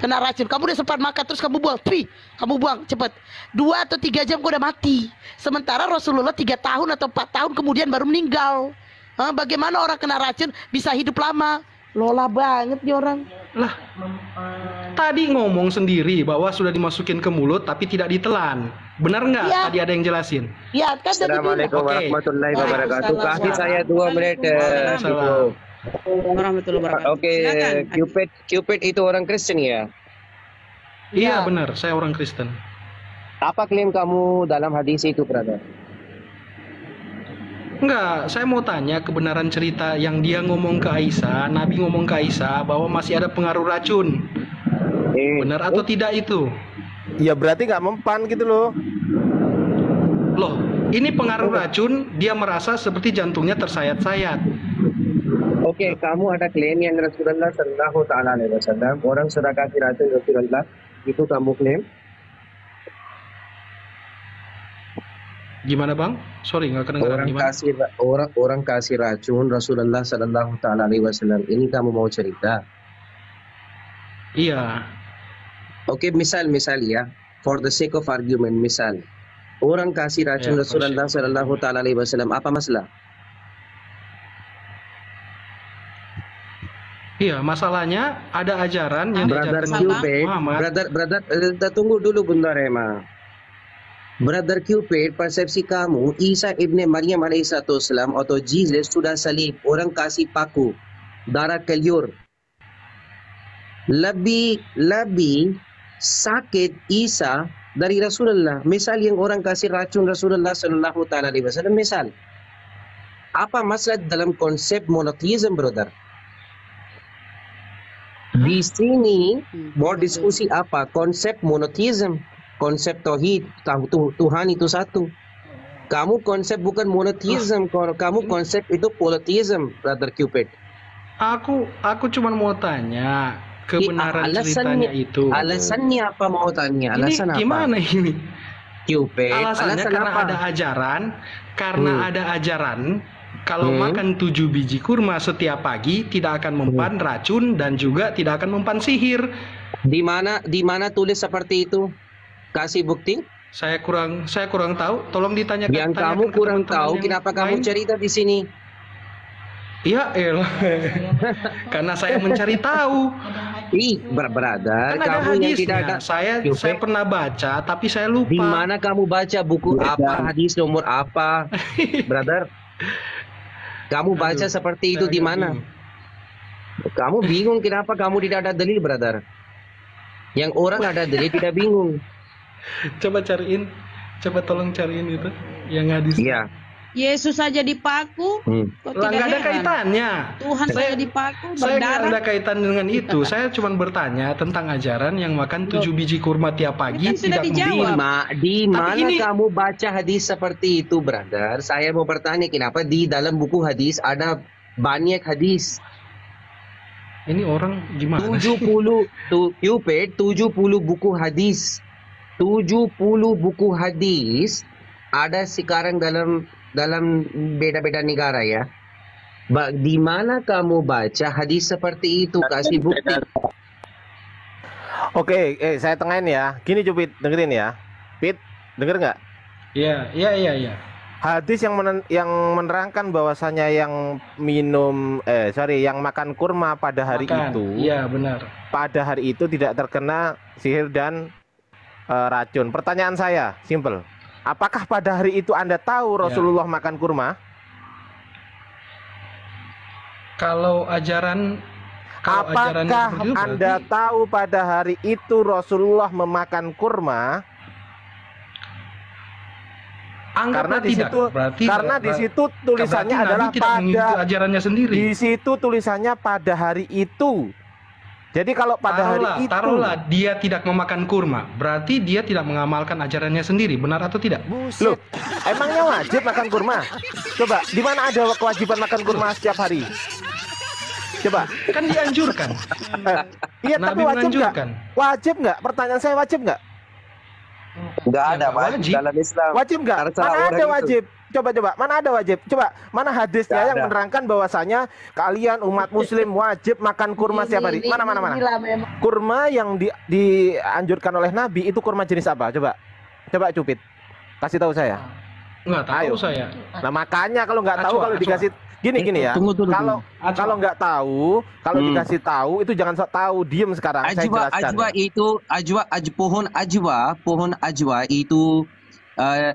kena racun. Kamu udah sempat makan terus kamu buang, kamu buang cepet. 2 atau 3 jam kau udah mati. Sementara Rasulullah 3 tahun atau 4 tahun kemudian baru meninggal. Bagaimana orang kena racun bisa hidup lama? Lola banget nih orang. Lah, tadi ngomong sendiri bahwa sudah dimasukin ke mulut tapi tidak ditelan. Benar nggak? Ya. Tadi ada yang jelasin. Ya, kan tadi Assalamualaikum warahmatullahi wabarakatuh. Kasih saya 2 menit. Warahmatullahi wabarakatuh. Oke, Cupid itu orang Kristen ya? Iya benar, saya orang Kristen. Apa klaim kamu dalam hadis itu, brother? Enggak, saya mau tanya kebenaran cerita yang dia ngomong ke Aisyah, Nabi ngomong ke Aisyah bahwa masih ada pengaruh racun. Benar atau tidak itu? Ya berarti nggak mempan gitu loh. Loh, ini pengaruh racun, dia merasa seperti jantungnya tersayat-sayat. Oke, kamu ada klaim yang Rasulullah Sallallahu Taala Alaihi Wasallam orang sudah kasih racun Rasulullah, itu kamu klaim? Gimana bang? Sorry nggak kedengaran. Orang kasih racun Rasulullah Sallallahu Taala Alaihi Wasallam. Ini kamu mau cerita? Iya. Oke, misal ya, for the sake of argument, misal orang kasih racun Rasulullah Sallallahu Taala Alaihi Wasallam, apa masalah? Iya, masalahnya ada ajaran yang Brother Cupid, brother, tunggu dulu bentar Emma. Brother Cupid, persepsi kamu, Isa ibn Maryam alaihissalam atau Jesus sudah salib, orang kasih paku, darah keliur. Lebih sakit Isa dari Rasulullah. Misal yang orang kasih racun Rasulullah Sallallahu Taala Alaihi Wasallam, misal. Apa masalah dalam konsep monotheism, brother? Di sini mau diskusi apa? Konsep monotheism. Konsep tauhid, Tuhan itu satu. Kamu konsep bukan monotheism, kamu konsep itu polytheism, brother Cupid. Aku cuma mau tanya kebenaran ceritanya itu. Alasannya apa mau tanya? Alasan ini gimana apa? ini? Cupid. Alasannya karena apa? ada ajaran, ada ajaran kalau makan 7 biji kurma setiap pagi tidak akan mempan racun dan juga tidak akan mempan sihir. Di mana tulis seperti itu? Kasih bukti. Saya kurang tahu. Tolong ditanyakan. Yang kamu kurang tahu, kenapa kamu cerita di sini? Iya, karena saya mencari tahu. Brother, kamu yang tidak ada. Saya pernah baca, tapi saya lupa. Di mana kamu baca buku apa, hadis nomor apa, brother? Kamu baca seperti itu di mana? Kamu bingung kenapa kamu tidak ada dalil, brother? Yang orang ada dalil tidak bingung. Coba tolong cariin itu yang hadis. Iya. Yesus saja dipaku, kok tidak nggak ada heran? kaitannya. Tuhan saya dipaku, Saya nggak berdarah. ada kaitan dengan itu. Saya cuma bertanya tentang ajaran yang makan 7 biji kurma tiap pagi Kan sudah tidak dijawab. Di mana ini- kamu baca hadis seperti itu, brother? Saya mau bertanya kenapa di dalam buku hadis ada banyak hadis. Ini orang gimana? 70 Cupid, 70 buku hadis. 70 buku hadis ada sekarang dalam beda-beda negara ya. Di mana kamu baca hadis seperti itu? Kasih bukti. Oke, saya tengahin ya. Gini Cupid, dengerin ya. Pit, denger nggak? Iya. Hadis yang menerangkan bahwasanya yang yang makan kurma pada hari itu. Iya, benar. Pada hari itu tidak terkena sihir dan racun. Pertanyaan saya simple. Apakah pada hari itu Anda tahu Rasulullah makan kurma? Kalau ajarannya Apakah seperti itu, Anda berarti tahu pada hari itu Rasulullah memakan kurma? anggaplah tidak. Karena di situ tulisannya berarti adalah Nabi tidak mengikuti ajarannya sendiri. Di situ tulisannya pada hari itu. Jadi kalau pada hari itu, taruhlah dia tidak memakan kurma, berarti dia tidak mengamalkan ajarannya sendiri, benar atau tidak? loh, emangnya wajib makan kurma? Coba, di mana ada kewajiban makan kurma setiap hari? Coba. Kan dianjurkan. Iya, tapi Nabi wajib nggak? menganjurkan. Wajib nggak? Pertanyaan saya, wajib nggak? Nggak Ya, ada nggak wajib. dalam Islam. Wajib nggak? Terserah Mana orang ada itu. wajib? Coba, mana ada wajib? Coba, mana hadisnya Nggak yang ada. menerangkan bahwasanya kalian umat muslim wajib makan kurma setiap hari? Mana? Inilah memang. Kurma yang dianjurkan oleh Nabi itu kurma jenis apa? Coba Cupit. Kasih tahu saya. Nggak tahu Ayo. saya. Nah, makanya kalau nggak tahu, Acwa, kalau acwa. dikasih gini ya. Tunggu. Kalau nggak tahu, kalau dikasih tahu itu jangan sok tahu, diem sekarang. Saya jelaskan. Pohon ajwa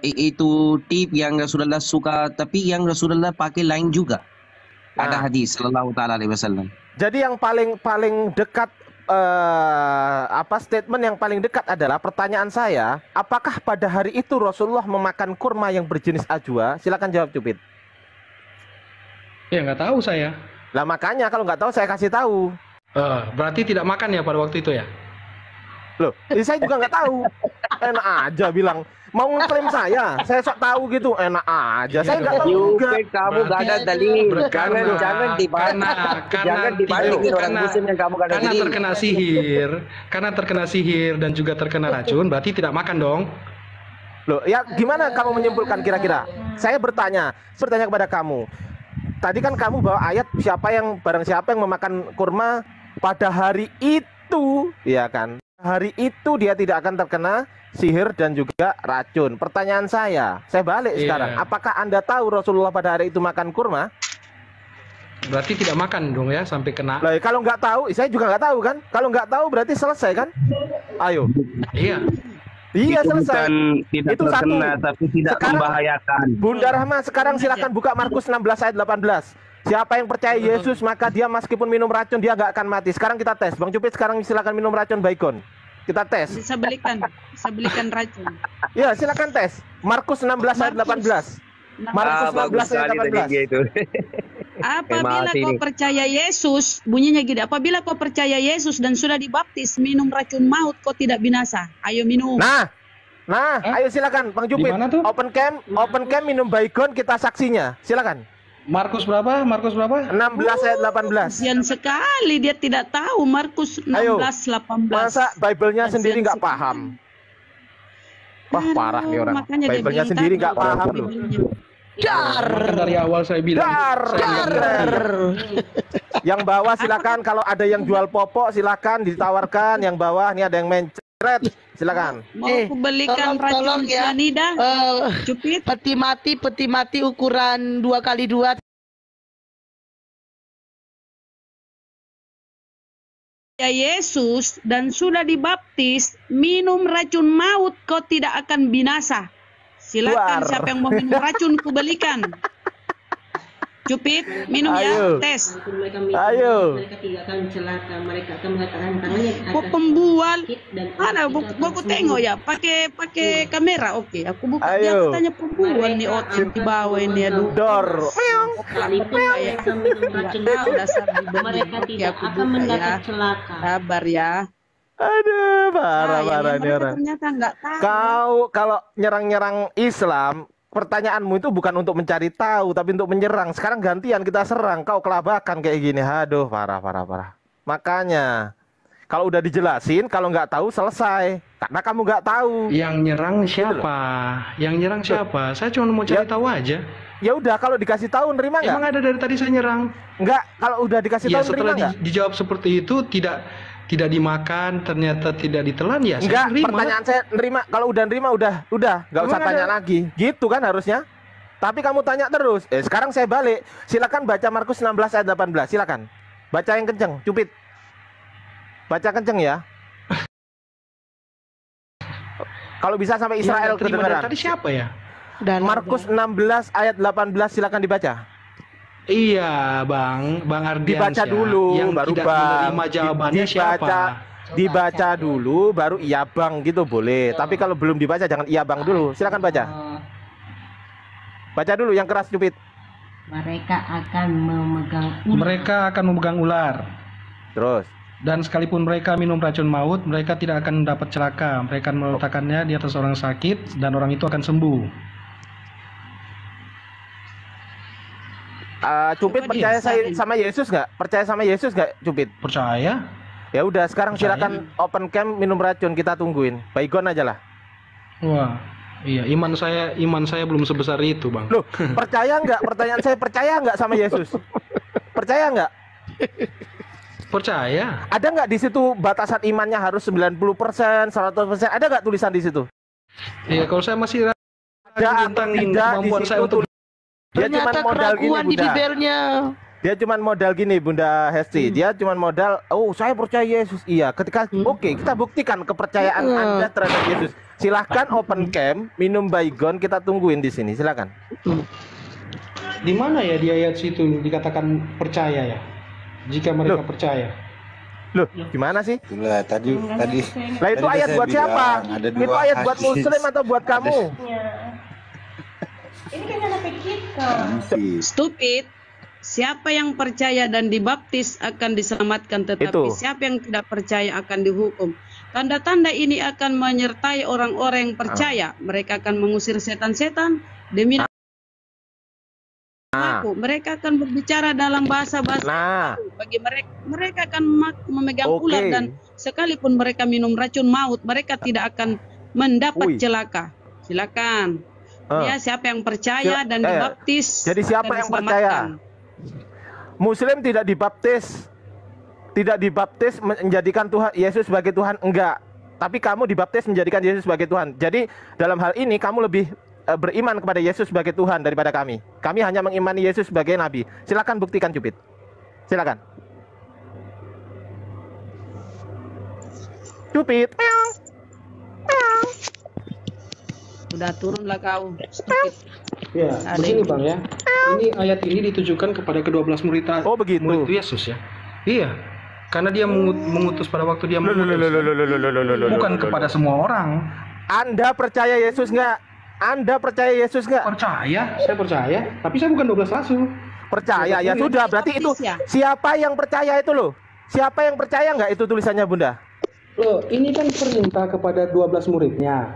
itu tip yang Rasulullah suka, tapi yang Rasulullah pakai lain juga. Ada Nah. hadis sallallahu taala alaihi wasallam. Jadi yang paling dekat statement yang paling dekat adalah pertanyaan saya, apakah pada hari itu Rasulullah memakan kurma yang berjenis ajwa? Silakan jawab Cupit. Ya nggak tahu saya. Lah makanya kalau nggak tahu saya kasih tahu. Berarti tidak makan ya pada waktu itu ya? Loh, saya juga nggak tahu. Enak aja bilang mau ngeklaim saya sok tahu gitu, enak aja. Saya nggak tahu juga. Kamu gak ada Berarti- dalil. Karena- Jangan dibanding. Jangan dibandingin orang muslim yang kamu gak ada karena dalil. terkena sihir dan juga terkena racun, berarti tidak makan dong. Loh, ya gimana kamu menyimpulkan kira-kira? Saya bertanya kepada kamu. Tadi kan kamu bawa ayat barang siapa yang memakan kurma pada hari itu, ya kan? Hari itu dia tidak akan terkena sihir dan juga racun. Pertanyaan saya balik Iya. sekarang. Apakah Anda tahu Rasulullah pada hari itu makan kurma? Berarti tidak makan dong ya sampai kena. Lah, kalau nggak tahu, saya juga nggak tahu kan? Kalau nggak tahu berarti selesai kan? Ayo. Iya. Iya, selesai. tidak Itu satu. terkena tapi tidak Sekarang- membahayakan. Bunda Rahma, sekarang silakan buka Markus 16 ayat 18. Siapa yang percaya Yesus, maka dia meskipun minum racun dia nggak akan mati. Sekarang kita tes. Bang Cupit sekarang silakan minum racun Baygon. Kita tes. Bisa belikan racun. Ya, silakan tes. Markus 16 ayat 18. Markus 16 ayat 18. Itu. Apabila Mati kau nih. percaya Yesus, bunyinya gini, apabila kau percaya Yesus dan sudah dibaptis, minum racun maut, kau tidak binasa. Ayo minum. Nah, ayo silakan Bang Cupit. Di mana tuh? Open cam minum Baygon, kita saksinya. Silakan. Markus berapa? 16 ayat 18. Kasian sekali dia tidak tahu Markus 16, 18. Masa Bible-nya sendiri nggak sekali. paham? Wah, parah nih orang. Makanya dia Bible-nya bilang sendiri tadi, nggak paham loh. Bible-nya. Kan dari awal saya bilang. Yang bawah silakan, kalau ada yang jual popok silakan ditawarkan. Yang bawah ini ada yang mencret, silakan. Mau aku belikan tolong racun ya. cyanida, Eh, Cupit. peti mati ukuran 2x2. Ya Yesus dan sudah dibaptis, minum racun maut, kau tidak akan binasa. Silakan Luar. siapa yang mau minum racun, ku belikan. Cupit, minum Ayo. ya, tes. Ayo. Mereka tidak akan celaka, mereka akan meletakkan tangannya di Kau atas pembual. sakit dan Ada, aku tengok ya, pakai kamera. Oke, aku buka. Dia Ayo. katanya pembual nih, otak di bawah ini, aduh. Dor. sekalipun mereka minum racun Tahu maut, dasar dibeli. mereka Oke, tidak aku akan buka mendapat ya. celaka. Sabar ya. Aduh, parah Yang ini mereka orang. ternyata nggak tahu. Kau kalau nyerang-nyerang Islam, pertanyaanmu itu bukan untuk mencari tahu, tapi untuk menyerang. Sekarang gantian kita serang. Kau kelabakan kayak gini. Aduh, parah. Makanya, kalau udah dijelasin, kalau nggak tahu selesai. Karena kamu nggak tahu. Yang nyerang siapa? Yang nyerang siapa? Saya cuma mau cari Ya. tahu aja. Ya udah, kalau dikasih tahu nerima nggak? Emang ada dari tadi saya nyerang? Nggak. Kalau udah dikasih Ya tahu setelah nerima nggak? dijawab seperti itu tidak dimakan, ternyata tidak ditelan ya. Saya Enggak, terima. pertanyaan saya nerima. Kalau udah nerima udah, nggak usah Emang tanya ada- lagi. Gitu kan harusnya. Tapi kamu tanya terus. Sekarang saya balik. Silakan baca Markus 16 ayat 18. Silakan. Baca yang kenceng, Cupit. Baca kenceng ya. Kalau bisa sampai Yang Israel nggak terima dari kedengaran. tadi siapa ya? Markus 16 ayat 18 silakan dibaca. Iya, Bang Ardiansyah. Dibaca dulu yang baru tidak Bang. menerima jawabannya siapa? Dibaca dulu baru iya Bang gitu boleh. Tapi kalau belum dibaca jangan iya Bang dulu. Silakan baca. Baca dulu yang keras Cupit. Mereka akan memegang ular. Mereka akan memegang ular. Terus. Dan sekalipun mereka minum racun maut, mereka tidak akan dapat celaka. Mereka akan meletakkannya di atas orang sakit dan orang itu akan sembuh. Cupit Coba percaya dia, sama Yesus nggak? Percaya sama Yesus nggak, Cupit? Percaya? Ya udah, sekarang Percaya. silakan open cam minum racun, kita tungguin. Baygon aja lah. Wah, iya iman saya belum sebesar itu, Bang. Loh, percaya nggak? Pertanyaan saya, percaya nggak sama Yesus? Percaya nggak? Percaya. Ada nggak di situ batasan imannya harus 90%, 100%? Ada nggak tulisan di situ? Iya, kalau saya masih ragu Ada tentang atau tidak di kemampuan situ saya untuk Dia cuma Ternyata modal gini, keraguan di Bunda. bibirnya. Dia cuma modal gini, Bunda Hesti. Dia cuma modal, oh saya percaya Yesus. Iya, ketika oke, kita buktikan kepercayaan Anda terhadap Yesus. Silahkan open cam, minum baygon, kita tungguin di sini. Silakan. di mana ya di ayat situ dikatakan percaya ya? Jika mereka percaya. Loh, gimana sih? Itulah tadi Lah itu tadi ayat saya buat siapa? bilang, ada Itu dua ayat buat hadis. Muslim atau buat kamu? Ini kan anak kita. Stupid. Siapa yang percaya dan dibaptis akan diselamatkan, tetapi Itu. siapa yang tidak percaya akan dihukum. Tanda-tanda ini akan menyertai orang-orang yang percaya. Mereka akan mengusir setan-setan demi aku. Mereka akan berbicara dalam bahasa-bahasa Nah, baru. Bagi mereka akan memegang Oke. ular, dan sekalipun mereka minum racun maut, mereka tidak akan mendapat Wih. celaka. Silakan. Ya, siapa yang percaya dan Sila- dibaptis. jadi siapa akan yang percaya? diselamatkan. Muslim tidak dibaptis. Tidak dibaptis menjadikan Tuhan Yesus sebagai Tuhan, enggak. Tapi kamu dibaptis menjadikan Yesus sebagai Tuhan. Jadi dalam hal ini kamu lebih beriman kepada Yesus sebagai Tuhan daripada kami. Kami hanya mengimani Yesus sebagai nabi. Silakan buktikan, Cupid. Silakan. Cupid. Udah turunlah kau. Stupid. Ya, Ada begini yang- Bang ya. Ini ayat ini ditujukan kepada ke-12 murid Oh, begitu. murid Yesus ya. Iya. Karena dia mengutus pada waktu dia mengutus. Bukan kepada semua orang. Anda percaya Yesus nggak? Anda percaya Yesus nggak? Percaya, saya percaya. Tapi saya bukan 12 rasul. Percaya ya sudah, berarti itu Baptis ya? siapa yang percaya itu loh? Siapa yang percaya nggak itu tulisannya, Bunda? Loh, ini kan perintah kepada 12 muridnya.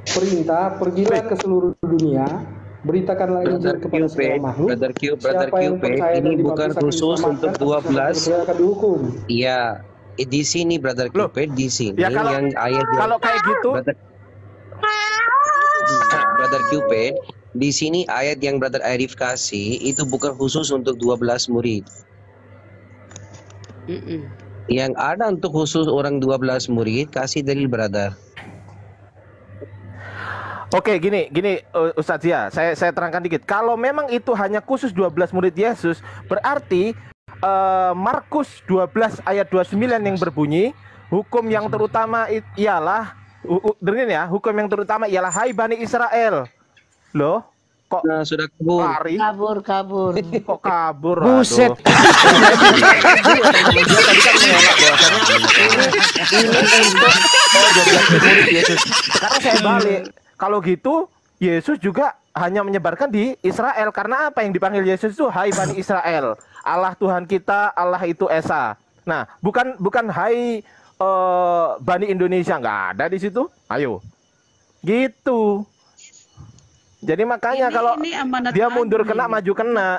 Perintah, pergilah ke seluruh dunia, beritakanlah Injil kepada segala makhluk. Brother Siapa yang Cupid, percaya ini dan bukan dibaptis akan khusus diselamatkan, untuk tapi 12. siapa yang akan dihukum. Iya, di sini Brother Loh, Cupid, di sini ya kalau- yang ayat yang Kalau kayak gitu, Brother Cupid, di sini ayat yang Brother Arif kasih itu bukan khusus untuk 12 murid. Yang ada untuk khusus orang 12 murid, kasih dalil Brother. oke, gini, Ustadz ya, saya terangkan dikit. Kalau memang itu hanya khusus 12 murid Yesus, berarti Markus 12 ayat 29 yang berbunyi, hukum yang terutama ialah, dengerin ya, hukum yang terutama ialah hai Bani Israel. Loh, kok Nah, sudah kabur. lari? Kabur. Kok kabur? Buset. Aduh. Dia tadi kan mengelak bahwasanya ini untuk 12 murid Yesus. Sekarang saya balik. Kalau gitu, Yesus juga hanya menyebarkan di Israel. Karena apa yang dipanggil Yesus itu? Hai Bani Israel, Allah Tuhan kita, Allah itu Esa. Nah, bukan hai Bani Indonesia, nggak ada di situ. Ayo, gitu. Jadi makanya Ini kalau amanat dia mundur Tuhan kena, ini. maju kena.